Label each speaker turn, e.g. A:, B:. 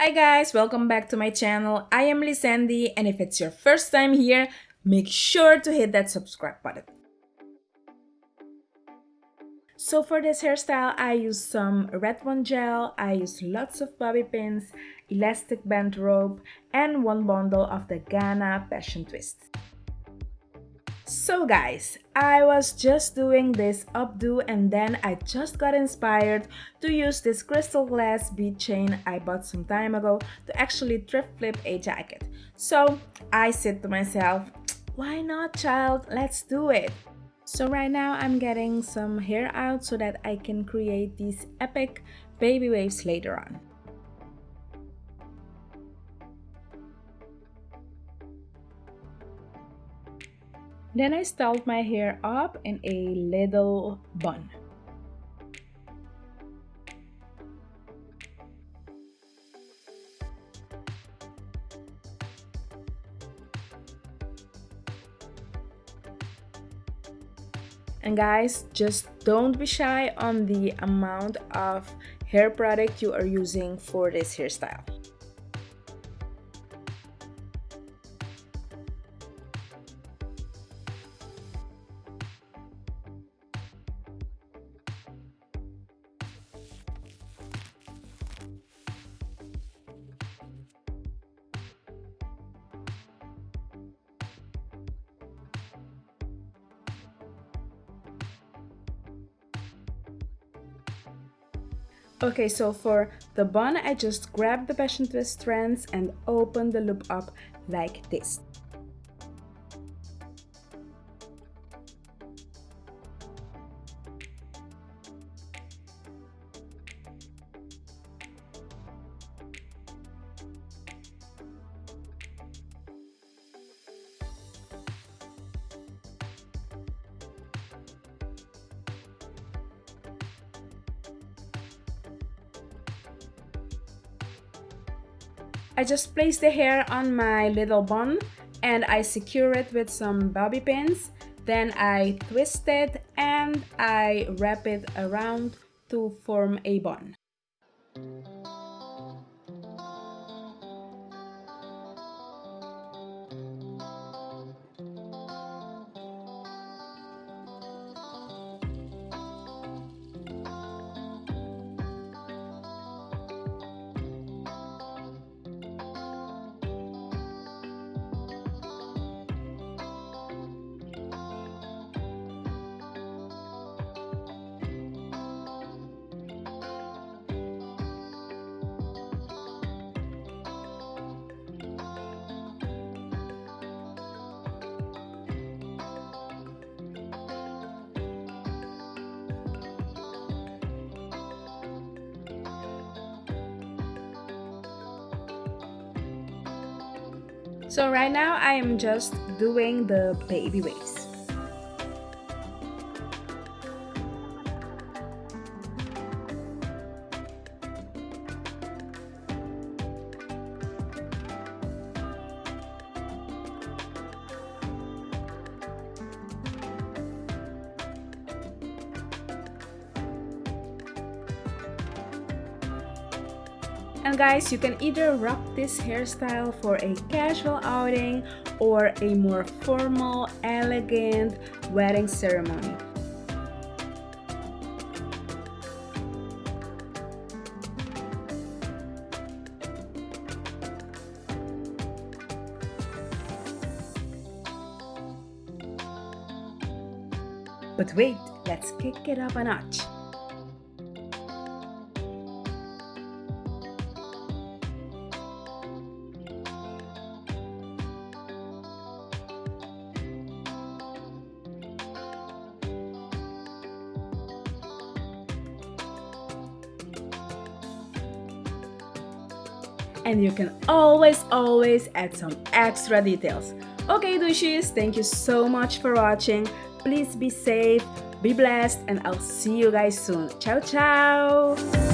A: Hi guys, welcome back to my channel. I am Lisandy, and if it's your first time here, make sure to hit that subscribe button. So for this hairstyle, I use some red one gel, I use lots of bobby pins, elastic band rope, and one bundle of the Ghana Passion Twist. So guys, I was just doing this updo and then I just got inspired to use this crystal glass bead chain I bought some time ago to actually thrift flip a jacket. So I said to myself, why not, child? Let's do it. So right now I'm getting some hair out so that I can create these epic baby waves later on. Then I styled my hair up in a little bun. And guys, just don't be shy on the amount of hair product you are using for this hairstyle. Okay, so for the bun, I just grabbed the passion twist strands and opened the loop up like this. I just place the hair on my little bun and I secure it with some bobby pins. Then I twist it and I wrap it around to form a bun. So right now I am just doing the baby waves. And guys, you can either rock this hairstyle for a casual outing or a more formal, elegant wedding ceremony. But wait, let's kick it up a notch. And you can always add some extra details. Okay, dushiess, thank you so much for watching. Please be safe, be blessed, and I'll see you guys soon. Ciao, ciao!